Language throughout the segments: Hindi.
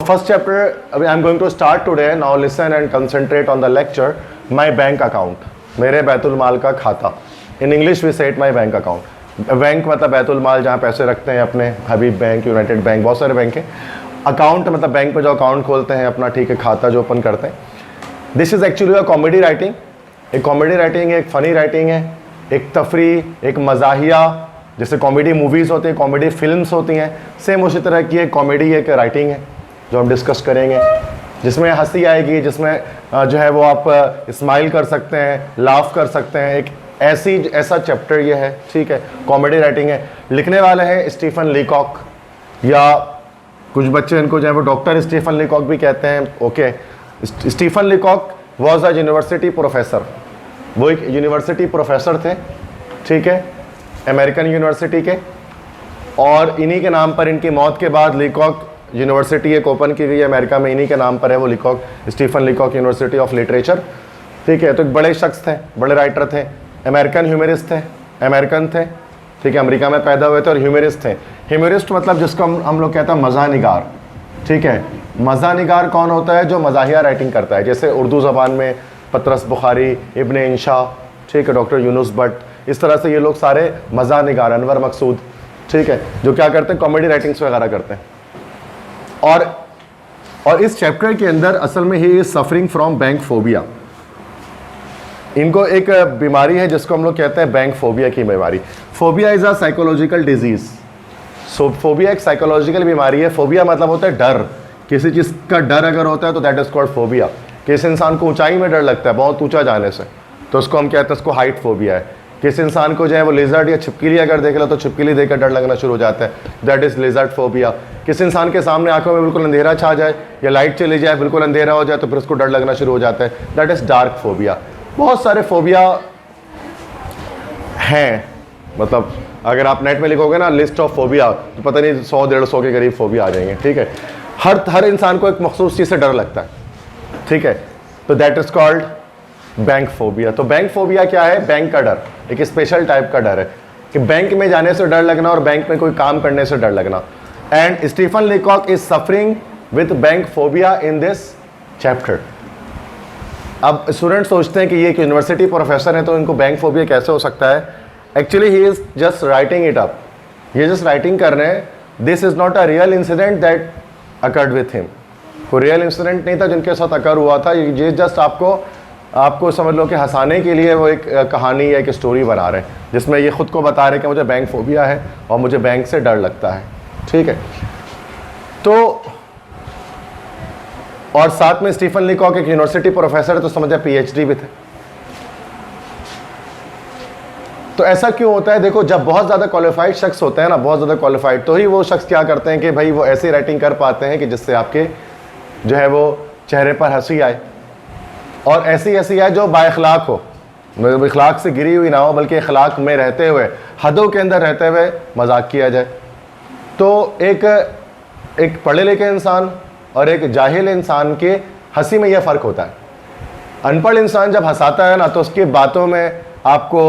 first chapter I'm going to start today. Now listen and concentrate on the lecture. My bank account. मेरे बैतुल माल का खाता. In English we say it my bank account. Bank मतलब बैतुल माल, जहाँ पैसे रखते हैं अपने. हबीब बैंक, यूनाइटेड बैंक, बहुत सारे बैंक हैं. अकाउंट मतलब बैंक पे जो अकाउंट खोलते हैं अपना, ठीक है, खाता जो ओपन करते हैं. This is actually a comedy writing. एक कॉमेडी राइटिंग है, एक फ़नी राइटिंग है, एक तफरी, एक मज़ाहिया. जैसे कॉमेडी मूवीज़ होती हैं, कॉमेडी फिल्म्स होती हैं, सेम उसी तरह की एक कॉमेडी एक राइटिंग है जो हम डिस्कस करेंगे, जिसमें हंसी आएगी, जिसमें जो है वो आप स्माइल कर सकते हैं, लाफ कर सकते हैं. एक ऐसा चैप्टर ये है, ठीक है, कॉमेडी राइटिंग है. लिखने वाले हैं स्टीफन लीकॉक, या कुछ बच्चे इनको जो है वो डॉक्टर स्टीफन लीकॉक भी कहते हैं. Okay, Stephen Leacock was a university professor. वो एक यूनिवर्सिटी प्रोफेसर थे, ठीक है, अमेरिकन यूनिवर्सिटी के. और इन्हीं के नाम पर, इनकी मौत के बाद लीकॉक यूनिवर्सिटी एक ओपन की गई है अमेरिका में, इन्हीं के नाम पर है वो Leacock, Stephen Leacock university of literature, ठीक है. तो एक बड़े शख्स थे, बड़े राइटर थे, अमेरिकन ह्यूमरिस्ट थे, अमेरिकन थे, ठीक है, अमेरिका में पैदा हुए थे और ह्यूमरिस्ट थे. ह्यूमरिस्ट मतलब जिसको हम लोग कहते हैं मज़ा निगार, ठीक है. मज़ा निगार कौन होता है? जो मज़ाहिया राइटिंग करता है. जैसे उर्दू ज़बान में पतरस बुखारी, इब्न इंशा, ठीक है, डॉक्टर यूनुस भट्ट, इस तरह से ये लोग सारे मज़ा निगार, अनवर मकसूद, ठीक है, जो क्या करते हैं, कॉमेडी राइटिंग्स वगैरह करते हैं. और इस चैप्टर के अंदर असल में he is suffering from bank phobia. इनको एक बीमारी है जिसको हम लोग कहते हैं बैंक फोबिया की बीमारी. Phobia is a psychological disease. So phobia एक साइकोलॉजिकल बीमारी है. फोबिया मतलब होता है डर. किसी चीज़ का डर अगर होता है तो दैट इज़ कॉल्ड फोबिया. किसी इंसान को ऊंचाई में डर लगता है, बहुत ऊंचा जाने से, तो उसको हम कहते हैं उसको हाइट फोबिया है. किसी इंसान को जो है वो लेजर्ड या छिपकली अगर देख लो तो छिपकली देखकर डर लगना शुरू हो जाता है, दैट इज़ लेजर्ड फोबिया. किसी इंसान के सामने आंखों में बिल्कुल अंधेरा छा जाए या लाइट चली जाए, बिल्कुल अंधेरा हो जाए, तो फिर उसको डर लगना शुरू हो जाता है, दैट इज़ डार्क फोबिया. बहुत सारे फोबिया हैं. मतलब अगर आप नेट में लिखोगे ना लिस्ट ऑफ फोबिया, तो पता नहीं 100-150 के करीब फोबिया आ जाएंगे, ठीक है. हर इंसान को एक मखसूस चीज़ से डर लगता है, ठीक है. तो that is called bank phobia. तो बैंक फोबिया क्या है? बैंक का डर, एक स्पेशल टाइप का डर है कि बैंक में जाने से डर लगना और बैंक में कोई काम करने से डर लगना. And Stephen Leacock is suffering with bank phobia in this chapter. अब स्टूडेंट सोचते हैं कि ये एक यूनिवर्सिटी प्रोफेसर है तो इनको बैंक फोबिया कैसे हो सकता है. Actually he is just writing it up. ये जस्ट राइटिंग कर रहे हैं. This is not a real incident that occurred with him. कोई रियल इंसिडेंट नहीं था जिनके साथ अकर हुआ था. ये जस्ट आपको समझ लो कि हंसाने के लिए वो एक कहानी या एक स्टोरी बना रहे हैं जिसमें ये खुद को बता रहे हैं कि मुझे बैंक फोबिया है और मुझे बैंक से डर लगता है, ठीक है. तो और साथ में स्टीफन लीकॉक एक यूनिवर्सिटी प्रोफेसर है, तो समझे पीएचडी भी थे. तो ऐसा क्यों होता है? देखो, जब बहुत ज़्यादा क्वालिफाइड शख्स होते हैं ना, बहुत ज़्यादा क्वालिफाइड, तो ही वो शख्स क्या करते हैं कि भाई वो ऐसी राइटिंग कर पाते हैं कि जिससे आपके जो है वो चेहरे पर हंसी आए, और ऐसी आए जो बाइखलाक हो, मतलब इखलाक से गिरी हुई ना हो, बल्कि इखलाक में रहते हुए, हदों के अंदर रहते हुए मजाक किया जाए. तो एक पढ़े लिखे इंसान और एक जाहिल इंसान के हंसी में यह फ़र्क होता है. अनपढ़ इंसान जब हंसाता है ना, तो उसकी बातों में आपको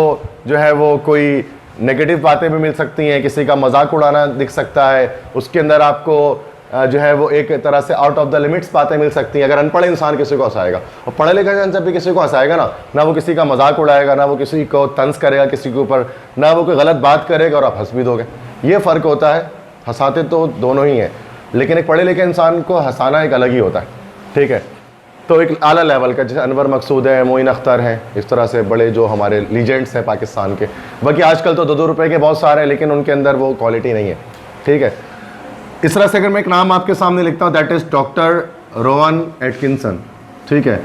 जो है वो कोई नेगेटिव बातें भी मिल सकती हैं, किसी का मजाक उड़ाना दिख सकता है, उसके अंदर आपको जो है वो एक तरह से आउट ऑफ द लिमिट्स बातें मिल सकती हैं. अगर अनपढ़ इंसान किसी को हंसाएगा, और पढ़े लिखे इंसान जब भी किसी को हंसाएगा ना वो किसी का मजाक उड़ाएगा, ना वो किसी को तंज करेगा किसी के ऊपर, ना वो कोई गलत बात करेगा और आप हंस भी दोगे. ये फ़र्क होता है. हंसाते तो दोनों ही हैं, लेकिन एक पढ़े लिखे इंसान को हंसाना एक अलग ही होता है, ठीक है. तो एक आला लेवल का, जैसे अनवर मकसूद है, मोइन अख्तर हैं, इस तरह से बड़े जो हमारे लीजेंड्स हैं पाकिस्तान के. बाकी आजकल तो 2-2 रुपये के बहुत सारे हैं, लेकिन उनके अंदर वो क्वालिटी नहीं है, ठीक है. इस तरह से अगर मैं एक नाम आपके सामने लिखता हूँ, that is doctor Rowan Atkinson, ठीक है.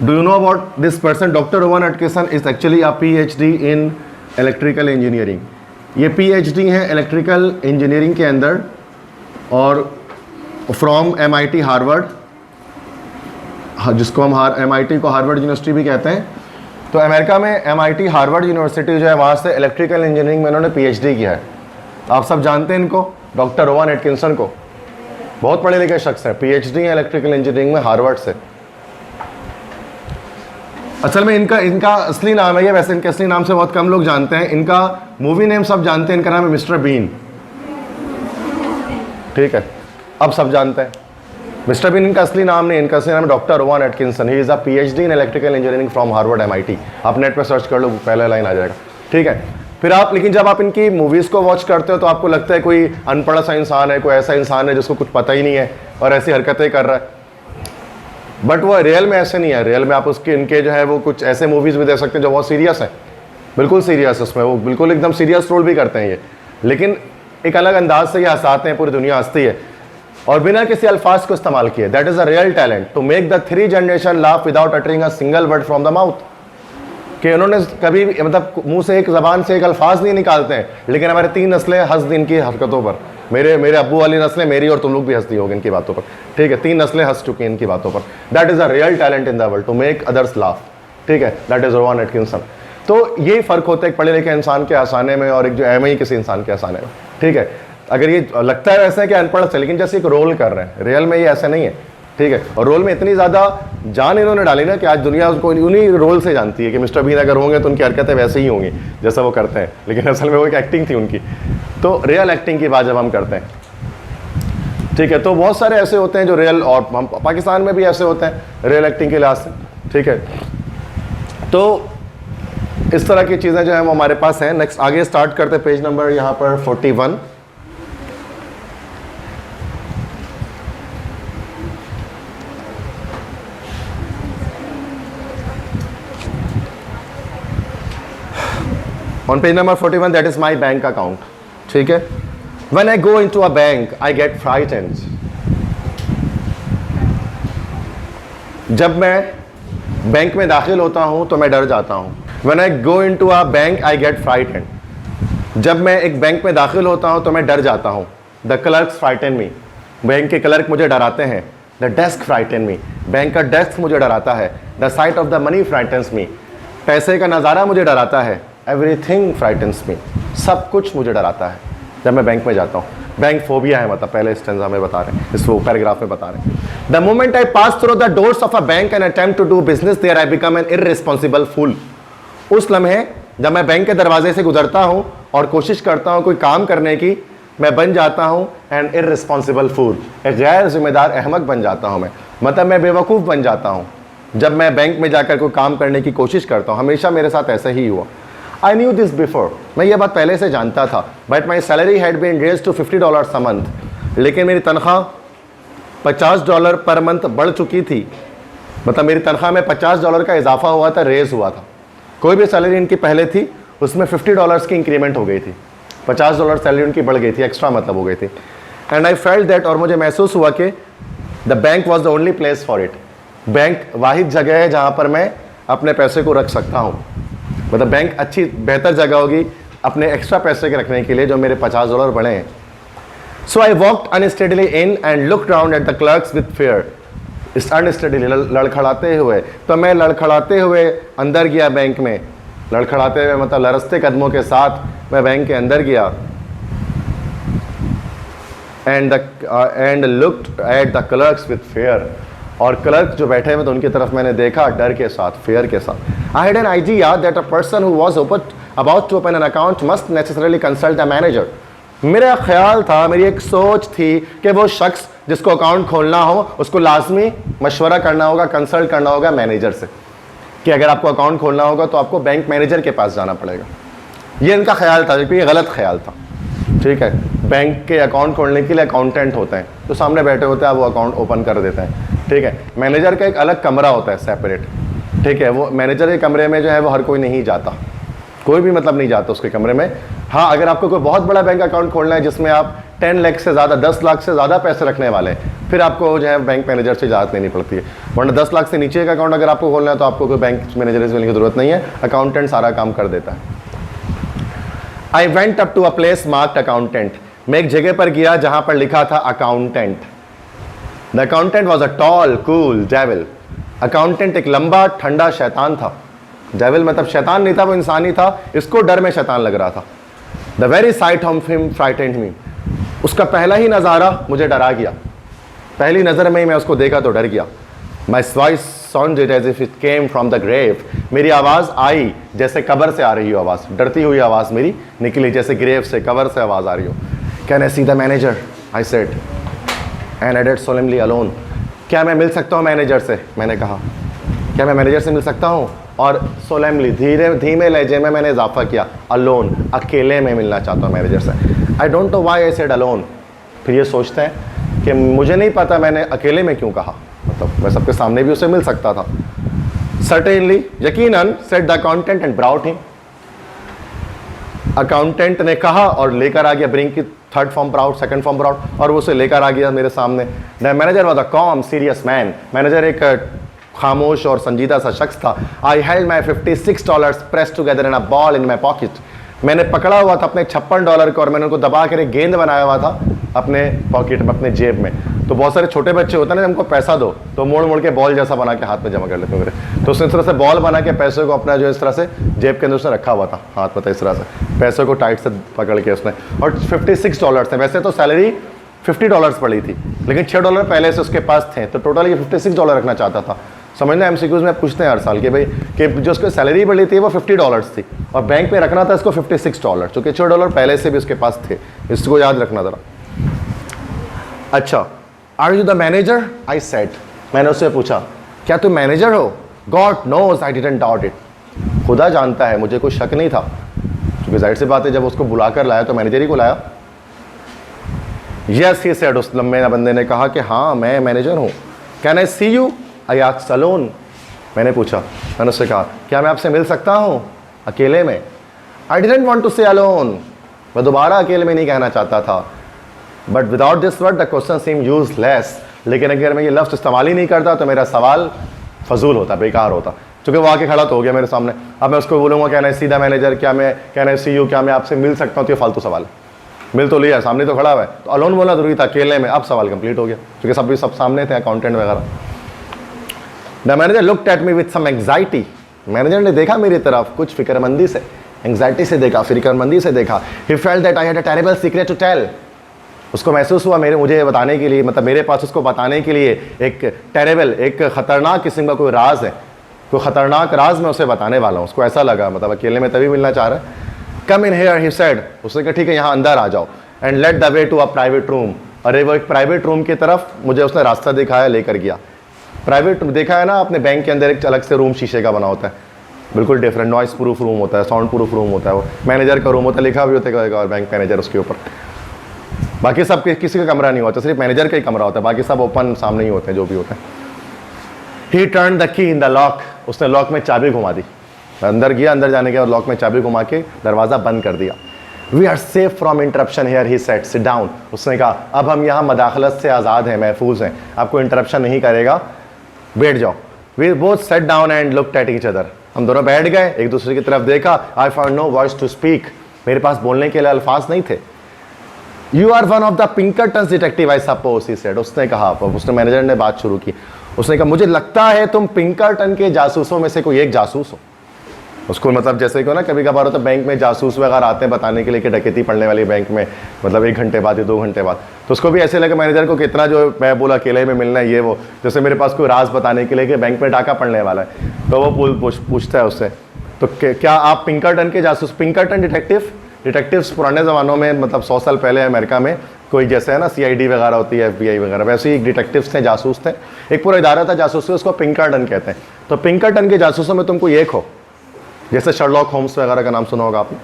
Do you know about this person? Doctor Rowan Atkinson is actually a PhD in electrical engineering. ये पीएचडी है इलेक्ट्रिकल इंजीनियरिंग के अंदर, और फ्रॉम MIT हार्वर्ड, जिसको हम MIT को हार्वर्ड यूनिवर्सिटी भी कहते हैं. तो अमेरिका में MIT हार्वर्ड यूनिवर्सिटी जो है, वहाँ से इलेक्ट्रिकल इंजीनियरिंग में इन्होंने पीएचडी किया है. आप सब जानते हैं इनको, डॉक्टर रोवन एटकिंसन को. बहुत पढ़े लिखे शख्स हैं, पीएचडी है इलेक्ट्रिकल इंजीनियरिंग में हार्वर्ड से. असल में इनका असली नाम है ये, वैसे इनके असली नाम से बहुत कम लोग जानते हैं. इनका मूवी नेम सब जानते हैं, इनका नाम है मिस्टर बीन, ठीक है. अब सब जानते हैं। मिस्टर बीन इनका असली नाम नहीं, इनका असली नाम doctor रोवान Atkinson. He is a PhD in electrical engineering from Harvard MIT। आप नेट पर सर्च कर लो, पहला लाइन आ जाएगा, ठीक है। फिर आप, लेकिन जब आप इनकी मूवीज़ को वॉच करते हो तो आपको लगता है कोई अनपढ़ सा इंसान है, कोई ऐसा इंसान है जिसको कुछ पता ही नहीं है और ऐसी हरकतें कर रहा है। बट वो रियल में ऐसे नहीं है। रियल में आप उसके, इनके जो है वो कुछ ऐसे मूवीज़ भी देख सकते हैं जो बहुत सीरियस है, बिल्कुल सीरियस, उसमें वो बिल्कुल एकदम सीरियस रोल भी करते हैं ये, लेकिन एक अलग अंदाज से ये हंसाते हैं, पूरी दुनिया हंसती है और बिना किसी अल्फाज को इस्तेमाल किए। That is a real talent, to make the 3 generation laugh without uttering a single word from the mouth. कि उन्होंने कभी मतलब मुंह से एक ज़बान से एक अल्फाज नहीं निकालते हैं, लेकिन हमारे 3 नस्लें हंस दी इनकी हरकतों पर। मेरे अब्बू वाली नस्लें, मेरी और तुम लोग भी हंसती होगी इनकी बातों पर, ठीक है। 3 नस्लें हंस चुकी हैं इनकी बातों पर। That is a real talent in the world, to make others laugh, ठीक है। That is Rowan Atkinson. तो यही फ़र्क होता है एक पढ़े लिखे इंसान के हंसाने में और एक जो एम ही किसी इंसान के हंसाने में, ठीक है। अगर ये लगता है वैसे कि अनपढ़ से, लेकिन जैसे एक रोल कर रहे हैं, रियल में ये ऐसा नहीं है, ठीक है। और रोल में इतनी ज़्यादा जान इन्होंने डाली ना कि आज दुनिया उसको उन्हीं रोल से जानती है कि मिस्टर बीन अगर होंगे तो उनकी हरकतें वैसे ही होंगी जैसा वो करते हैं, लेकिन असल में वो एक एक्टिंग थी उनकी। तो रियल एक्टिंग की बात जब हम करते हैं, ठीक है, तो बहुत सारे ऐसे होते हैं जो रियल, और हम पाकिस्तान में भी ऐसे होते हैं रियल एक्टिंग के लिहाज से, ठीक है। तो इस तरह की चीज़ें जो हैं वो हमारे पास हैं। नेक्स्ट आगे स्टार्ट करते हैं, पेज नंबर यहाँ पर 41। On page number 41, that is my bank account, ठीक है। When I go into a bank, I get frightened. जब मैं बैंक में दाखिल होता हूँ तो मैं डर जाता हूँ। When I go into a bank, I get frightened. जब मैं एक बैंक में दाखिल होता हूँ तो मैं डर जाता हूँ। The clerks frighten me. Bank के क्लर्क मुझे डराते हैं। The desk frighten me. Bank का डेस्क मुझे डराता है। The sight of the money frightens me. पैसे का नज़ारा मुझे डराता है। Everything frightens me. सब कुछ मुझे डराता है जब मैं बैंक में जाता हूँ। बैंक फोबिया है, मतलब पहले स्टेंजा में बता रहे हैं, इस पैराग्राफ में बता रहे हैं। The moment I pass through the doors of a bank and attempt to do business there I become an irresponsible fool. उस लम्हे जब मैं बैंक के दरवाजे से गुजरता हूँ और कोशिश करता हूँ कोई काम करने की, मैं बन जाता हूँ एन इररिस्पॉन्सिबल फूल, एक गैर जिम्मेदार अहमक बन जाता हूँ मैं, मतलब मैं बेवकूफ़ बन जाता हूँ जब मैं बैंक में जाकर कोई काम करने की कोशिश करता हूँ। हमेशा मेरे साथ ऐसा ही हुआ। आई न्यू दिस बिफोर, मैं ये बात पहले से जानता था। But my salary had been raise to $50 a month, लेकिन मेरी तनख्वाह $50 पर मंथ बढ़ चुकी थी। मतलब मेरी तनख्वाह में $50 का इजाफा हुआ था, रेज हुआ था। कोई भी सैलरी इनकी पहले थी उसमें $50 की इंक्रीमेंट हो गई थी, $50 सैलरी उनकी बढ़ गई थी, एक्स्ट्रा मतलब हो गई थी। एंड आई फेल्ट दैट, और मुझे महसूस हुआ कि the bank was the only place for it. Bank वाहिद जगह है जहाँ पर मैं अपने पैसे को रख सकता हूँ। मतलब बैंक अच्छी बेहतर जगह होगी अपने एक्स्ट्रा पैसे के रखने के लिए जो मेरे $50 बढ़े हैं। So I walked unsteadily in and looked round at the clerks with fear. इस अनस्टेडली, लड़खड़ाते हुए, तो मैं लड़खड़ाते हुए अंदर गया बैंक में। लड़खड़ाते हुए मतलब लरसते कदमों के साथ मैं बैंक के अंदर गया। And looked eight the clerks with fair, और क्लर्क जो बैठे हुए तो उनकी तरफ मैंने देखा डर के साथ, फेयर के साथ। I had an idea that a person who was about to open an account must necessarily consult the manager. मेरा ख्याल था, मेरी एक सोच थी कि वो शख्स जिसको अकाउंट खोलना हो उसको लाजमी मशवरा करना होगा, कंसल्ट करना होगा मैनेजर से, कि अगर आपको अकाउंट खोलना होगा तो आपको बैंक मैनेजर के पास जाना पड़ेगा। ये इनका ख्याल था, जबकि ये गलत ख्याल था, ठीक है। बैंक के अकाउंट खोलने के लिए अकाउंटेंट होते हैं जो सामने बैठे होते हैं, वो अकाउंट ओपन कर देते हैं, ठीक है। मैनेजर का एक अलग कमरा होता है सेपरेट, ठीक है। वो मैनेजर के कमरे में जो है वो हर कोई नहीं जाता, कोई भी मतलब नहीं जाता उसके कमरे में। हाँ, अगर आपको कोई बहुत बड़ा बैंक अकाउंट खोलना है जिसमें आप 10 लाख से ज़्यादा, 10 लाख से ज़्यादा पैसे रखने वाले हैं, फिर आपको जो है बैंक मैनेजर से इजाज़त लेनी पड़ती है। वरना 10 लाख से नीचे का अकाउंट अगर आपको खोलना है तो आपको कोई बैंक मैनेजर से मिलने की ज़रूरत नहीं है, अकाउंटेंट सारा काम कर देता है। I went up to a place marked accountant. मैं एक जगह पर गया जहाँ पर लिखा था accountant. The accountant was a tall cool devil. Accountant एक लंबा ठंडा शैतान था। डेविल मतलब शैतान नहीं था, वो इंसान ही था, इसको डर में शैतान लग रहा था। The very sight of him frightened me. उसका पहला ही नज़ारा मुझे डरा गया, पहली नज़र में ही मैं उसको देखा तो डर गया। My voice sounded as if it came from the grave. मेरी आवाज़ आई जैसे कब्र से आ रही हो आवाज़, डरती हुई आवाज़ मेरी निकली जैसे ग्रेव से, कब्र से आवाज़ आ रही हो। Can I see the manager, I said. And added solemnly alone, क्या मैं मिल सकता हूँ मैनेजर से? मैंने कहा क्या मैं मैनेजर से मिल सकता हूँ? और सोलेमली धीमे लहजे में मैंने इजाफा किया, अलोन, अकेले में मिलना चाहता हूँ मैनेजर से। आई don't know why I said alone. फिर ये सोचते हैं कि मुझे नहीं पता मैंने अकेले में क्यों कहा, मतलब मैं सबके सामने भी उसे मिल सकता था। सर्टेनली, यकीनन, said the accountant and brought him. Accountant ने कहा और लेकर आ गया, ब्रिंग की third form brought, second form brought, और वो उसे लेकर आ गया मेरे सामने। The manager was a com serious man. Manager एक खामोश और संजीदा सा शख्स था। I held my $56 press together in a ball in my pocket. मैंने पकड़ा हुआ था अपने $56 को और मैंने उनको दबा कर एक गेंद बनाया हुआ था अपने पॉकेट में, अपने जेब में। तो बहुत सारे छोटे बच्चे होते हैं ना, हमको पैसा दो तो मोड़ मोड़ के बॉल जैसा बना के हाथ में जमा कर लेते मेरे। तो उसने इस तरह से बॉल बना के पैसे को अपना जो इस तरह से जेब के अंदर उसने रखा हुआ था, हाथ में था इस तरह से, पैसे को टाइट से पकड़ के उसने। और $56 थे। वैसे तो सैलरी $50 पड़ी थी, लेकिन $6 पहले से उसके पास थे, तो टोटल ये $56 रखना चाहता था। समझना, एमसीक्यूज में पूछते हैं हर साल कि भाई कि जो उसकी सैलरी बढ़ी थी वो $50 थी और बैंक में रखना था इसको $56, चूँकि $6 पहले से भी उसके पास थे। इसको याद रखना ज़रा। अच्छा, are you the manager? I said, मैंने उससे पूछा क्या तुम मैनेजर हो? God knows I didn't doubt it. खुदा जानता है, मुझे कोई शक नहीं था, क्योंकि जाहिर सी बात है जब उसको बुलाकर लाया तो मैनेजर ही को लाया। यस ही सेड, उस लंबे बंदे ने कहा कि हाँ मैं मैनेजर हूँ। Can I see you? I asked alone. मैंने पूछा, मैंने उससे कहा क्या मैं आपसे मिल सकता हूँ अकेले में? I didn't want to say alone. मैं दोबारा अकेले में नहीं कहना चाहता था, but without this word the question seem useless. लेकिन अगर मैं ये लफ्ज़ इस्तेमाल ही नहीं करता तो मेरा सवाल फजूल होता, बेकार होता, क्योंकि वो आके खड़ा तो हो गया मेरे सामने। अब मैं उसको बोलूँगा क्या नहीं सीधा मैनेजर, क्या मैं क्या नहीं सी यू, क्या मैं आपसे मिल सकता हूँ, तो ये फालतू सवाल है। मिल तो लिया, सामने तो खड़ा हुआ है, तो अलोन बोलना जरूरी था, अकेले में। अब सवाल कंप्लीट हो गया, क्योंकि सब सामने थे, अकाउंटेंट वगैरह। The manager looked at me with some anxiety. Manager ने देखा मेरी तरफ कुछ फिक्रमंदी से, एंग्जाइटी से देखा, फिक्रमंदी से देखा। He felt that I had a terrible secret to tell. उसको महसूस हुआ मुझे बताने के लिए, मतलब मेरे पास उसको बताने के लिए एक टेरेबल, एक ख़तरनाक किस्म का कोई राज है, कोई ख़तरनाक राज मैं उसे बताने वाला हूँ। उसको ऐसा लगा, मतलब अकेले में तभी मिलना चाह रहा है। Come in here he said. उसने कहा ठीक है यहाँ अंदर आ जाओ, and led the way to a private room. अरे वो एक प्राइवेट रूम की तरफ मुझे उसने रास्ता दिखाया, लेकर गया। प्राइवेट देखा है ना अपने बैंक के अंदर एक अलग से रूम शीशे का बना होता है, बिल्कुल डिफरेंट, नॉइस प्रूफ रूम होता है, साउंड प्रूफ रूम होता है। वो मैनेजर का रूम होता है, लिखा भी होता है और बैंक मैनेजर उसके ऊपर। बाकी सब किसी का कमरा नहीं होता, सिर्फ मैनेजर का ही कमरा होता है, बाकी सब ओपन सामने ही होते हैं जो भी होते हैं। ही turn the key in the lock. उसने लॉक में चाबी घुमा दी। अंदर गया, अंदर जाने के बाद लॉक में चाबी घुमा के दरवाज़ा बंद कर दिया। We are safe from interruption here he said, sit down. उसने कहा अब हम यहाँ मदाखलत से आज़ाद हैं, महफूज हैं, आपको इंटरप्शन नहीं करेगा, बैठ जाओ। We both sat down and looked at each other. हम दोनों बैठ गए, एक दूसरे की तरफ देखा। I found no voice to speak. मेरे पास बोलने के लिए अल्फाज नहीं थे। You are one of the Pinkertons detective I suppose, he said. उसने कहा, उसने मैनेजर ने बात शुरू की। उसने कहा मुझे लगता है तुम पिंकरटन के जासूसों में से कोई एक जासूस हो। उसको मतलब जैसे कि ना कभी कभार हो तो बैंक में जासूस वगैरह आते हैं बताने के लिए कि डकैती पड़ने वाली बैंक में, मतलब 1 घंटे बाद या 2 घंटे बाद। तो उसको भी ऐसे लगा मैनेजर को कितना जो मैं बोला अकेले में मिलना है ये वो, जैसे मेरे पास कोई राज बताने के लिए कि बैंक में डाका पड़ने वाला है। तो वो पूछता है उससे, तो क्या आप पिंकरटन के जासूस? पिंकरटन डिटेक्टिव्स पुराने ज़मानों में, मतलब 100 साल पहले अमेरिका में कोई जैसे है ना CID वगैरह होती है, FBI वगैरह, वैसे ही डिटेक्टिव्स थे, जासूस थे। एक पूरा इदारा था जासूस, उसको पिंकरटन कहते हैं। तो पिंकरटन के जासूसों में तुम कोई एक हो, जैसे शर्लॉक होम्स वगैरह का नाम सुना होगा आपने।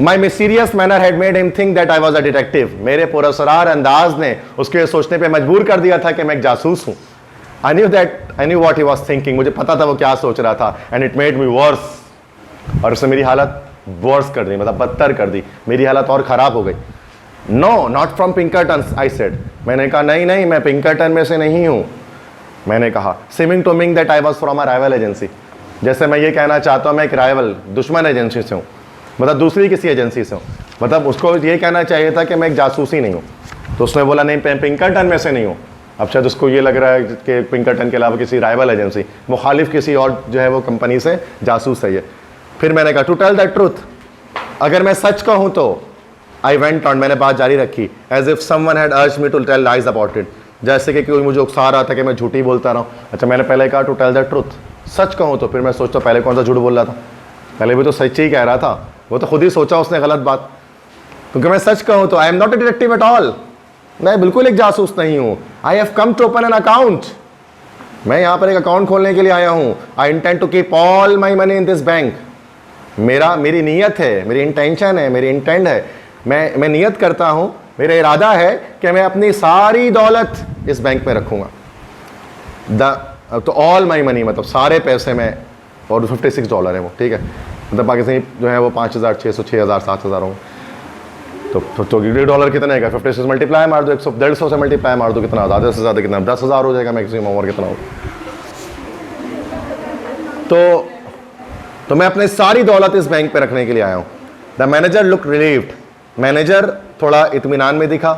My mysterious manner had made him think that I was a detective. मेरे पुरस्कार अंदाज ने उसके सोचने पे मजबूर कर दिया था कि मैं एक जासूस हूँ। I knew what he was thinking. मुझे पता था वो क्या सोच रहा था। And it made me verse. और उसने मेरी हालत वर्स कर दी, मतलब बदतर कर दी, मेरी हालत और ख़राब हो गई। No not from Pinkerton I said. मैंने कहा नहीं मैं पिंकरटन में से नहीं हूँ। मैंने कहा seeming to mean that I was from a rival agency. जैसे मैं ये कहना चाहता हूँ मैं एक राइवल, दुश्मन एजेंसी से हूँ, मतलब दूसरी किसी एजेंसी से हूँ। मतलब उसको ये कहना चाहिए था कि मैं एक जासूस ही नहीं हूँ। तो उसने बोला नहीं मैं पिंकरटन में से नहीं हूँ। अब शायद उसको ये लग रहा है कि पिंकरटन के अलावा किसी राइवल एजेंसी, मुखालिफ किसी और जो है वो कंपनी से जासूस है ये। फिर मैंने कहा टू टेल द ट्रूथ, अगर मैं सच कहूँ तो। आई वेंट ऑन, मैंने बात जारी रखी। As if someone had urged me to tell lies about it, जैसे कि कोई मुझे उकसा रहा था कि मैं झूठी बोलता रहा हूँ। अच्छा मैंने पहले कहा टू टेल द ट्रूथ, सच कहूँ तो। फिर मैं सोचता पहले कौन सा झूठ बोल रहा था, पहले भी तो सच ही कह रहा था। वो तो खुद ही सोचा उसने गलत बात, क्योंकि मैं सच कहूँ तो I am not a detective at all. मैं बिल्कुल एक जासूस नहीं हूं। I have come to open an account, मैं यहां पर एक अकाउंट खोलने के लिए आया हूं। I intend to keep all my money in this bank. मेरी नीयत है, मेरी इंटेंशन है, मेरी इंटेंट है, मैं नियत करता हूं, मेरा इरादा है कि मैं अपनी सारी दौलत इस बैंक में रखूंगा। तो ऑल माई मनी मतलब सारे पैसे में, और $56 है वो, ठीक है, मतलब पाकिस्तानी जो है वो 5,600, 6,000, 7,000 होंगे। तो $1 कितने का 56 मल्टीप्लाई मार दो, 150 से मल्टीप्लाई मार दो, कितना ज़्यादा से ज़्यादा कितना 10,000 हो जाएगा मैक्सिमम, और कितना हो। तो मैं अपने सारी दौलत इस बैंक पे रखने के लिए आया हूँ। The manager look relieved, manager थोड़ा इत्मीनान में दिखा,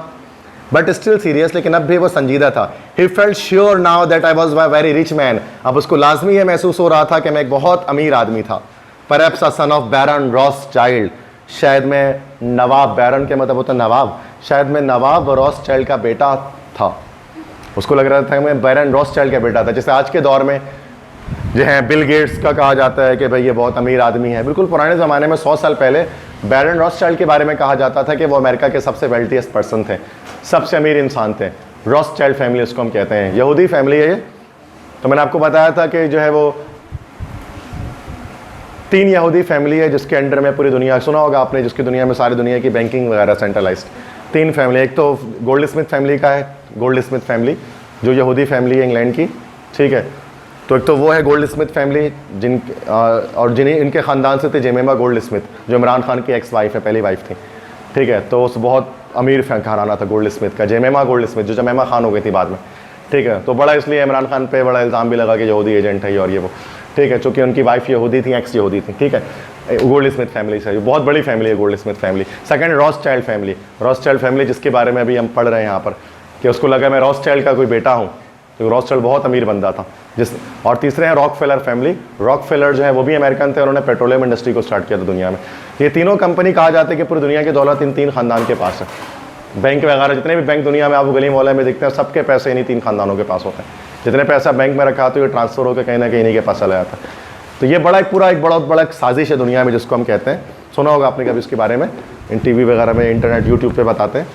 बट स्टिल सीरियस, लेकिन अब भी वो संजीदा था। He felt sure now that I was very rich man, अब उसको लाजमी ये महसूस हो रहा था कि मैं एक बहुत अमीर आदमी था। Perhaps a son of Baron Rothschild, शायद मैं नवाब, बैरन के मतलब होता है नवाब, शायद मैं नवाब रॉथस्चाइल्ड का बेटा था। उसको लग रहा था कि मैं बैरन रॉथस्चाइल्ड का बेटा था। जैसे आज के दौर में जो है बिल गेट्स का कहा जाता है कि भाई ये बहुत अमीर आदमी है, बिल्कुल पुराने ज़माने में 100 साल पहले बैरन रॉथस्चाइल्ड के बारे में कहा जाता था कि वो अमेरिका के सबसे वेल्थीएस्ट पर्सन थे, सबसे अमीर इंसान थे। रॉथस्चाइल्ड फैमिली उसको हम कहते हैं, यहूदी फैमिली है ये। तो मैंने आपको बताया था कि जो है वो 3 यहूदी फैमिली है जिसके अंडर में पूरी दुनिया, सुना होगा आपने, जिसकी दुनिया में सारी दुनिया की बैंकिंग वगैरह सेंट्रलाइज्ड। 3 फैमिली, एक तो गोल्ड स्मिथ फैमिली का है, गोल्ड स्मिथ फैमिली जो यहूदी फैमिली है इंग्लैंड की, ठीक है। तो एक तो वो है गोल्ड स्मिथ फैमिली और जिन्हें इनके ख़ानदान से थे जेमेमा गोल्ड स्मिथ, जो इमरान खान की एक्स वाइफ है, पहली वाइफ थी, ठीक है। तो उस बहुत अमीर घराना था गोल्ड स्मिथ का, जेमेमा गोल्ड स्मिथ, जो जमेमा खान हो गई थी बाद में, ठीक है। तो बड़ा इसलिए इमरान खान पे बड़ा इल्ज़ाम भी लगा कि यहूदी एजेंट है और ये वो, ठीक है, चूँकि उनकी वाइफ यहूदी थी, एक्स यहूदी थी, ठीक है। गोल्ड स्मिथ फैमिली से बहुत बड़ी फैमिली है gold Smith family. Second Rothschild family, Rothschild family जिसके बारे में अभी हम पढ़ रहे हैं यहाँ पर कि उसको लगा मैं रॉथस्चाइल्ड का कोई बेटा हूँ, तो रॉथस्चाइल्ड बहुत अमीर बंदा था और तीसरे हैं रॉकफेलर फैमिली। रॉकफेलर जो है वो भी अमेरिकन थे, उन्होंने पेट्रोलियम इंडस्ट्री को स्टार्ट किया था दुनिया में। ये तीनों कंपनी कहा जाता है कि पूरी दुनिया की दौलत इन 3 खानदान के पास है। बैंक वगैरह जितने भी बैंक दुनिया में आपको गली मोहल्ले में दिखते हैं, सबके पैसे इन्हीं 3 खानदानों के पास होते हैं। जितने पैसा बैंक में रखा तो ये ट्रांसफर होकर कहीं ना कहीं इन्हीं के पास चला जाता है। तो ये बड़ा एक बहुत बड़ा साजिश है दुनिया में, जिसको हम कहते हैं, सुना होगा आपने कभी इसके बारे में, इन टीवी वगैरह में, इंटरनेट, यूट्यूब पे बताते हैं।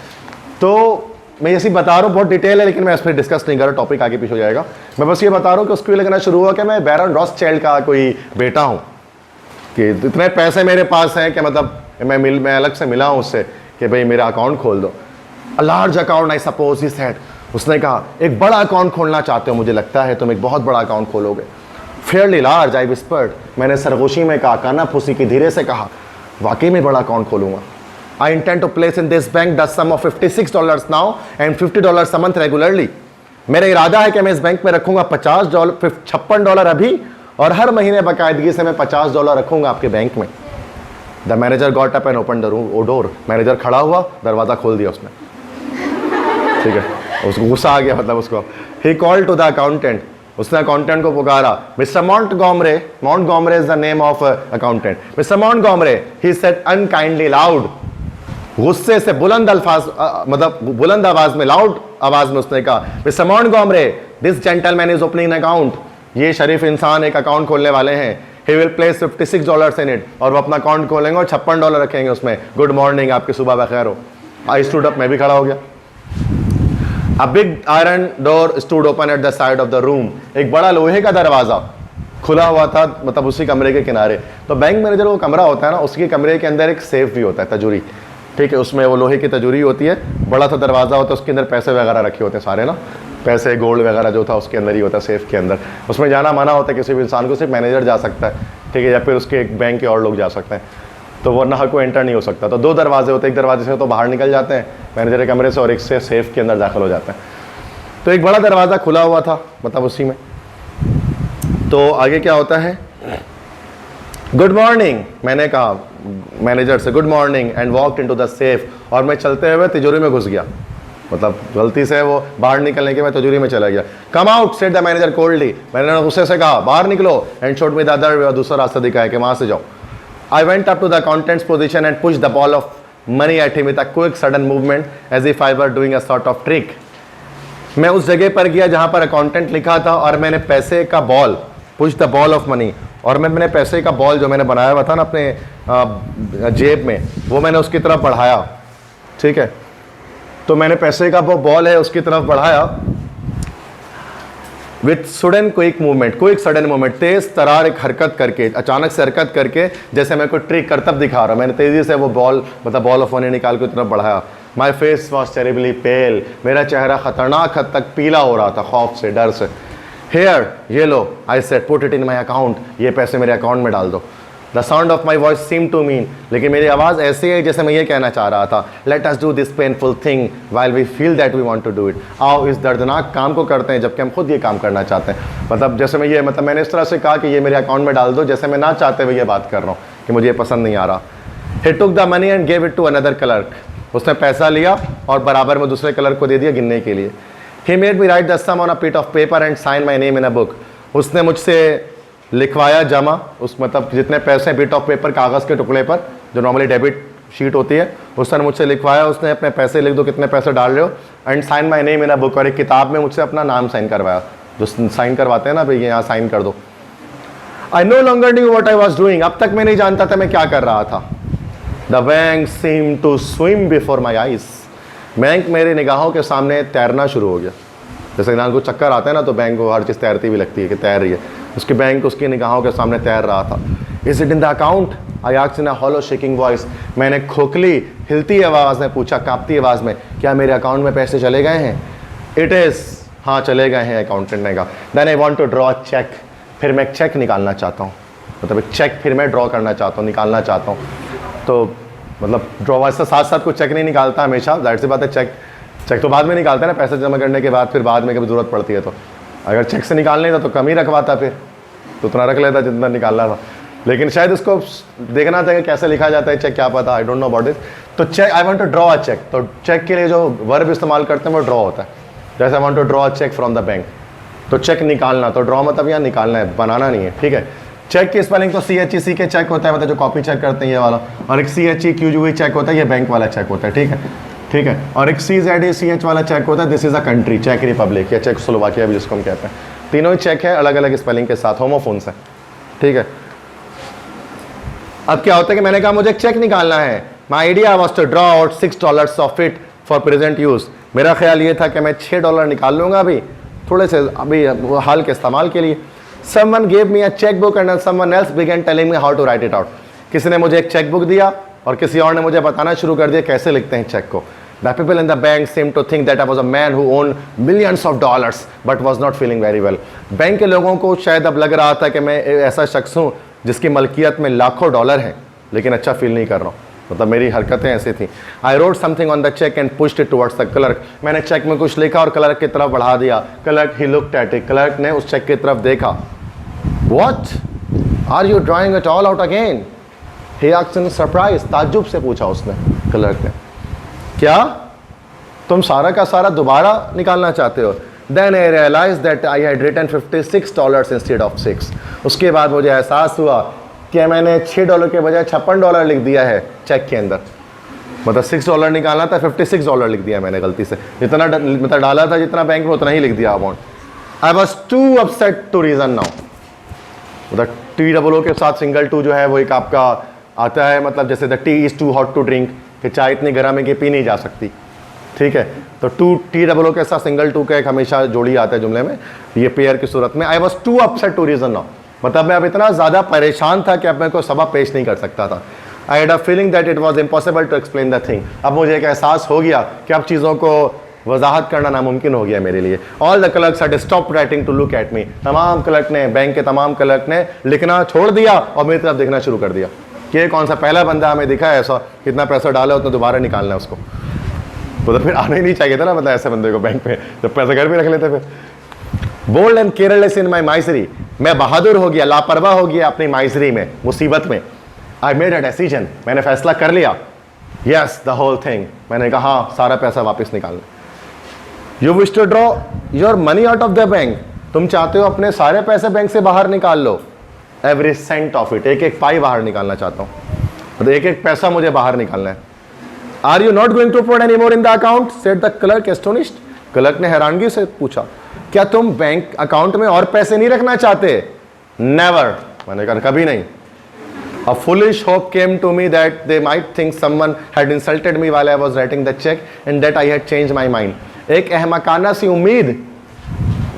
तो मैं ऐसी बता रहा हूँ, बहुत डिटेल है, लेकिन मैं इस पर डिस्कस नहीं कर रहा, टॉपिक आगे पीछे हो जाएगा। मैं बस ये बता रहा हूँ कि उसको ये लगना शुरू हुआ कि मैं बैरन रॉथस्चाइल्ड का कोई बेटा हूँ, कि इतने पैसे मेरे पास हैं कि मतलब मैं अलग से मिला हूँ उससे कि भाई मेरा अकाउंट खोल दो। A large account I suppose he said, उसने कहा एक बड़ा अकाउंट खोलना चाहते हो, मुझे लगता है तुम एक बहुत बड़ा अकाउंट खोलोगे। फेयरली लार्ज आई विस्पर्ड, मैंने सरगोशी में कहा, काना फूसी की धीरे से कहा, वाकई में बड़ा अकाउंट खोलूंगा। I intend to place in this bank the sum of $56 now and $50 a month regularly. मेरा इरादा है कि मैं इस बैंक में रखूंगा $56 अभी, और हर महीने बाकायदगी से मैं $50 रखूंगा आपके बैंक में। The manager got up and open the door, manager खड़ा हुआ, दरवाज़ा खोल दिया उसने, ठीक है। उसको गुस्सा आ गया, मतलब उसको। He called to the accountant, उसने अकाउंटेंट को पुकारा। Mr Montgomery is the name of accountant. Mr Montgomery, he said unkindly loud, गुस्से से बुलंद अल्फाज, मतलब बुलंद आवाज में, लाउड आवाज में उसने कहा, Mr Montgomery, this gentleman is opening an account, ये शरीफ इंसान एक अकाउंट खोलने वाले हैं। He will place $56 in it, और वो अपना अकाउंट खोलेंगे और $56 रखेंगे उसमें। गुड मॉर्निंग, आपकी सुबह बखैर हो। आई स्टूड अप, मैं भी खड़ा हो गया। A big iron door stood open at the side of the room, एक बड़ा लोहे का दरवाजा खुला हुआ था, मतलब उसी कमरे के किनारे। तो बैंक मैनेजर वो कमरा होता है ना, उसके कमरे के अंदर एक सेफ भी होता है, तजूरी, ठीक है, उसमें वो लोहे की तजूरी होती है, बड़ा सा दरवाज़ा होता है, उसके अंदर पैसे वगैरह रखे होते हैं सारे ना, पैसे गोल्ड वगैरह जो था उसके अंदर ही होता है, सेफ के अंदर। उसमें जाना मना होता है किसी भी इंसान को, सिर्फ मैनेजर जा सकता है, ठीक है, या फिर उसके बैंक के और लोग जा सकते हैं, तो वरना हर कोई एंटर नहीं हो सकता। तो 2 दरवाजे होते हैं, एक दरवाजे से तो बाहर निकल जाते हैं मैनेजर के कमरे से, और एक से सेफ के अंदर दाखिल हो जाते हैं। तो एक बड़ा दरवाज़ा खुला हुआ था, मतलब उसी में। तो आगे क्या होता है, गुड मॉर्निंग, मैंने कहा मैनेजर से, good morning, and walked into the safe, और मैं चलते हुए तिजोरी में घुस गया, मतलब गलती से वो बाहर निकलने के मैं तिजोरी में चला गया। Come out, said the manager coldly, मैंने गुस्से से कहा बाहर निकलो, and showed me the other way, दूसरा रास्ता दिखाया कि वहां से जाओ। I went up to the accountant's position and push the ball of money at him with a quick sudden movement as if I were doing a sort of trick. मैं उस जगह पर गया जहां पर अकाउंटेंट लिखा था, और मैंने पैसे का ball, push the ball of money, और मैंने पैसे का बॉल जो मैंने बनाया हुआ था ना अपने जेब में, वो मैंने उसकी तरफ बढ़ाया, ठीक है। तो मैंने पैसे का वो बॉल है उसकी तरफ बढ़ाया with sudden quick movement, quick sudden movement, तेज तरार एक हरकत करके, अचानक से हरकत करके, जैसे मैं कोई ट्रिक करतब दिखा रहा हूं। मैंने तेजी से वो बॉल मतलब बॉल ऑफ मनी निकाल के तरफ बढ़ाया। माई फेस वॉज टेरिबली पेल, मेरा चेहरा खतरनाक हद तक पीला हो रहा था खौफ से, डर से। हेयर, ये लो, I said put it in my account, ये पैसे मेरे अकाउंट में डाल दो। The sound of my voice seem to mean, लेकिन मेरी आवाज़ ऐसी है जैसे मैं ये कहना चाह रहा था, let us do this painful thing while we feel that we want to do it. आओ इस दर्दनाक काम को करते हैं जबकि हम खुद ये काम करना चाहते हैं। मतलब जैसे मैं ये मतलब मैंने इस तरह से कहा कि ये मेरे अकाउंट में डाल दो, जैसे मैं ना चाहते हुए ये बात कर रहा हूँ कि मुझे ये पसंद नहीं आ रहा। He took the money and gave it to another clerk, उसने पैसा लिया और बराबर में दूसरे क्लर्क को दे दिया गिनने के लिए। He made me write the sum on a piece of paper and sign my name in a book, उसने मुझसे लिखवाया जमा, उस मतलब जितने पैसे बिट ऑफ पेपर कागज़ के टुकड़े पर जो नॉर्मली डेबिट शीट होती है उसने मुझसे लिखवाया, उसने अपने पैसे लिख दो कितने पैसे डाल रहे हो, and sign my name in a book, और एक किताब में मुझसे अपना नाम साइन करवाया, जो साइन करवाते हैं ना भाई यहाँ साइन कर दो। I know longer knew what I was doing, अब तक मैं नहीं जानता था मैं क्या कर रहा था। The bank seem to swim before my eyes, bank मेरी निगाहों के सामने तैरना शुरू हो गया। जैसे इंसान को चक्कर आता है ना तो बैंक को हर चीज़ तैरती भी लगती है कि तैर रही है, उसकी बैंक उसकी निगाहों के सामने तैर रहा था। Is it in the account, I asked in a hollow shaking voice, मैंने खोखली हिलती आवाज़ में पूछा, कांपती आवाज़ में, क्या मेरे अकाउंट में पैसे चले गए हैं? इट इज़, हाँ चले गए हैं, अकाउंटेंट ने कहा। Then I want to draw cheque, फिर मैं चेक निकालना चाहता हूँ, मतलब एक चेक फिर मैं ड्रॉ करना चाहता हूँ, निकालना चाहता हूँ। तो मतलब ड्रॉ वाइज से साथ साथ कोई चेक नहीं निकालता हमेशा, जाहिर सी बात है। चेक तो बाद में निकालते हैं ना, पैसे जमा करने के बाद, फिर बाद में कभी ज़रूरत पड़ती है तो। अगर चेक से निकालने था तो कम ही रखवाता, फिर तो उतना रख लेता जितना निकालना था। लेकिन शायद उसको देखना था कि कैसे लिखा जाता है चेक, क्या पता, I don't know about it. तो cheque, I want to draw a cheque, तो चेक के लिए जो वर्ब इस्तेमाल करते हैं वो ड्रॉ होता है। जैसे I want to draw a cheque from the bank, तो चेक निकालना, तो ड्रॉ मतलब यहाँ निकालना है, बनाना नहीं है, ठीक है। चेक की स्पेलिंग तो CHEC के चेक होता है, मतलब जो कॉपी चेक करते हैं ये वाला, और एक CHEQUE चेक होता है, ये बैंक वाला चेक होता है, ठीक है, ठीक है। और एक CZACH वाला चेक होता है, दिस इज अ कंट्री, चेक रिपब्लिक या चेक स्लोवाकिया भी जिसको हम कहते हैं। तीनों ही चेक है, अलग अलग स्पेलिंग के साथ, होमोफोन्स है, ठीक है। अब क्या होता है कि मैंने कहा मुझे एक चेक निकालना है। My idea was to draw out $6 of it for present use, मेरा ख्याल ये था कि मैं $6 निकाल लूंगा अभी थोड़े से, अभी हाल के इस्तेमाल के लिए। Someone gave me a checkbook and someone else began telling me how to write it out. किसी ने मुझे एक चेक बुक दिया और किसी और ने मुझे बताना शुरू कर दिया कैसे लिखते हैं चेक को। The people in the bank seemed to think that I was a man who owned millions of dollars but was not feeling very well. Bank के लोगों को शायद अब लग रहा था कि मैं ऐसा शख्स हूँ जिसकी मलकियत में लाखों डॉलर हैं, लेकिन अच्छा फील नहीं कर रहा हूँ, मतलब मेरी हरकतें ऐसी थी। I wrote something on the cheque and pushed it towards the clerk, मैंने चेक में कुछ लिखा और क्लर्क की तरफ बढ़ा दिया। Clerk he looked at it, clerk ने उस चेक की तरफ देखा। What? Are you drawing it all out again? He asked in surprise, ताज्जुब से पूछा उसने, क्लर्क ने, क्या तुम सारा का सारा दोबारा निकालना चाहते हो? Then I realized that I had written $56 instead of 6. उसके बाद मुझे एहसास हुआ कि मैंने $6 के बजाय $56 लिख दिया है चेक के अंदर, मतलब $6 निकालना था, $56 लिख दिया मैंने गलती से, जितना मतलब डाला था जितना बैंक में उतना ही लिख दिया amount. I was too upset to reason now. मतलब TOO के साथ सिंगल टू जो है वो एक आपका आता है, मतलब जैसे the tea is too hot to drink, कि चाय इतनी गर्म है कि पी नहीं जा सकती, ठीक है। तो TOO के साथ सिंगल टू का एक हमेशा जोड़ी आता है जुमले में, ये पेयर की सूरत में। I was too upset to reason now, मतलब मैं अब इतना ज़्यादा परेशान था कि अब मैं कोई सबक पेश नहीं कर सकता था। I had a feeling that it was impossible to explain the thing, अब मुझे एक एहसास हो गया कि अब चीज़ों को वजाहत करना नामुमकिन हो गया मेरे लिए। All the clerks had stopped writing to look at me, तमाम क्लर्क ने, बैंक के तमाम क्लर्क ने लिखना छोड़ दिया और मेरी तरफ देखना शुरू कर दिया कि ये कौन सा पहला बंदा हमें दिखा है ऐसा, कितना पैसा डाला उतना दोबारा निकालना है उसको। तो फिर आना ही नहीं चाहिए था ना, मतलब ऐसे बंदे को बैंक में, जब पैसा घर में रख लेते फिर। Bold and careless in my misery, मैं बहादुर हो गया, लापरवाह हो गया अपनी माइजरी में, मुसीबत में। आई मेड अ डिसीजन, मैंने फैसला कर लिया। यस द होल थिंग, मैंने कहा सारा पैसा वापस निकालना। You wish to draw your money out of the bank, तुम चाहते हो अपने सारे पैसे बैंक से बाहर निकाल लो। एवरी सेंट ऑफ इट, एक एक पाई बाहर निकालना चाहता हूँ, मतलब एक एक पैसा मुझे बाहर निकालना है। Are you not going to put any more in the account, said the clerk astonished, clerk ने हैरानगी से पूछा, क्या तुम बैंक अकाउंट में और पैसे नहीं रखना चाहते? नेवर, मैंने कहा कभी नहीं। A foolish hope came to me that they might think someone had insulted me while I was writing the check and that I had changed my mind. एक अहमकाना सी उम्मीद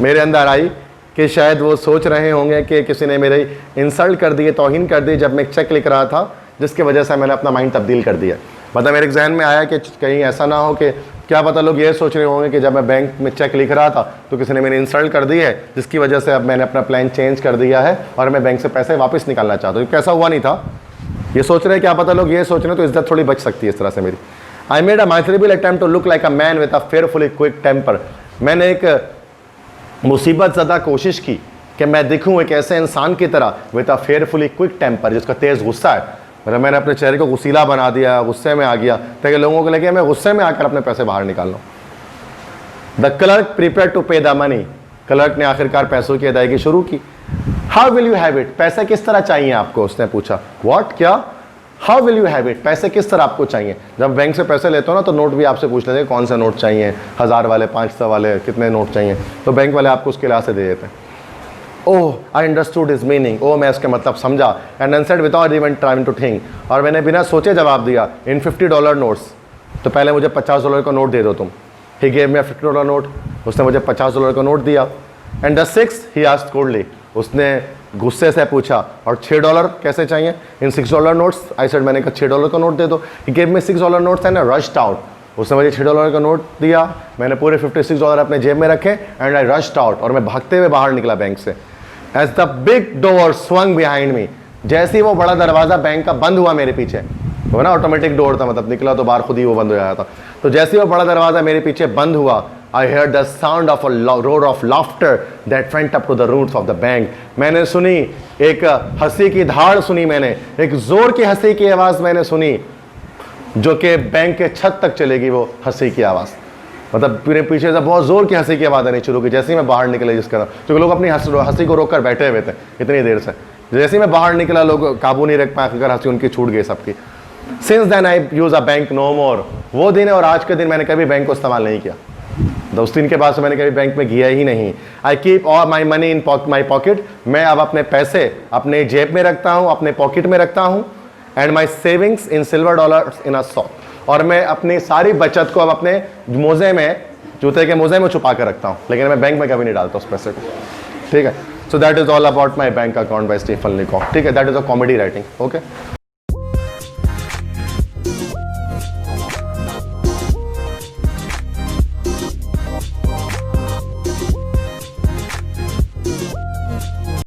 मेरे अंदर आई कि शायद वो सोच रहे होंगे कि किसी ने मेरे इंसल्ट कर दिए, तौहीन कर दी जब मैं एक चेक लिख रहा था, जिसकी वजह से मैंने अपना माइंड तब्दील कर दिया। मतलब मेरे जहन में आया कि कहीं ऐसा ना हो कि क्या पता लोग ये सोच रहे होंगे कि जब मैं बैंक में चेक लिख रहा था तो किसी ने मेरी इंसल्ट कर दी है, जिसकी वजह से अब मैंने अपना प्लान चेंज कर दिया है और मैं बैंक से पैसे वापस निकालना चाहता हूँ। कैसा हुआ नहीं था, ये सोच रहे हैं, क्या पता लोग ये सोच रहे हैं, तो इज्जत थोड़ी बच सकती है इस तरह से मेरी। I made a miserable attempt to look like a man with a fearfully quick temper. मैंने एक मुसीबत ज़दा कोशिश की कि मैं दिखूँ एक ऐसे इंसान की तरह with a fearfully quick temper, जिसका तेज़ गुस्सा है। मतलब मैंने अपने चेहरे को गुस्सीला बना दिया, गुस्से में आ गया, ताकि लोगों को लगे मैं गुस्से में आकर अपने पैसे बाहर निकाल लूँ। द क्लर्क प्रिपेयर टू पे द मनी। क्लर्क ने आखिरकार पैसों की अदायगी शुरू की। How will you have it, पैसे किस तरह चाहिए आपको, उसने पूछा। व्हाट, क्या, how will you have it, पैसे किस तरह आपको चाहिए। जब बैंक से पैसे लेते हो ना तो नोट भी आपसे पूछ लेते हैं कौन से नोट चाहिए, 1000 वाले, 500 वाले, कितने नोट चाहिए, तो बैंक वाले आपको उसके लिहाज से दे देते हैं। Oh I understood his meaning, oh मैं इसका मतलब समझा। And answered without even trying to think, और मैंने बिना सोचे जवाब दिया। इन $50 नोट्स, तो पहले मुझे $50 का नोट दे दो तुम। ही गेव मी $50 नोट, उसने मुझे $50 का नोट दिया। And the sixth he asked coldly, उसने गुस्से से पूछा, और $6 कैसे चाहिए इन $6 नोट्स। आई सेड, मैंने कहा $6 का नोट दे दो। He gave me $6 notes and I rushed out, उसने मुझे $6 का नोट दिया, मैंने पूरे $56 अपने जेब में रखे एंड आई रश्ड आउट, और मैं भागते हुए बाहर निकला बैंक से। As the big door swung behind me, जैसे ही वो बड़ा दरवाज़ा बैंक का बंद हुआ मेरे पीछे, वो ना ऑटोमेटिक डोर था, मतलब निकला तो बाहर खुद ही वो बंद हो जाता था, तो जैसे ही वो बड़ा दरवाज़ा मेरे पीछे बंद हुआ, I hear the sound of a roar of laughter that went up to the roots of the bank. मैंने सुनी एक हंसी की धाड़ सुनी, मैंने एक जोर की हंसी की आवाज़ मैंने सुनी, जो कि बैंक के छत तक चलेगी वो हंसी की आवाज़। मतलब मेरे पीछे से बहुत जोर की हंसी की आवाज़ आनी शुरू की जैसे ही मैं बाहर निकला, जिसका क्योंकि लोग अपनी हंसी को रोक कर बैठे हुए थे इतनी देर से। जैसे ही मैं बाहर निकला लोग काबू नहीं रख पाए, अगर हंसी उनकी छूट गई सबकी। Since then I use a bank no more, वो दिन है और आज के दिन मैंने कभी बैंक को इस्तेमाल नहीं किया। उस दिन के बाद से मैंने कभी बैंक में गया ही नहीं। I keep all my money in my pocket, मैं अब अपने पैसे अपने जेब में रखता हूँ, अपने पॉकेट में रखता हूँ। And my savings in silver dollars in a sock, और मैं अपनी सारी बचत को अब अपने मोजे में, जूते के मोजे में छुपा कर रखता हूँ, लेकिन मैं बैंक में कभी नहीं डालता उस पैसे को। ठीक है, so that is all about my bank account by Stephen Leacock. ठीक है, that is a comedy writing. Okay.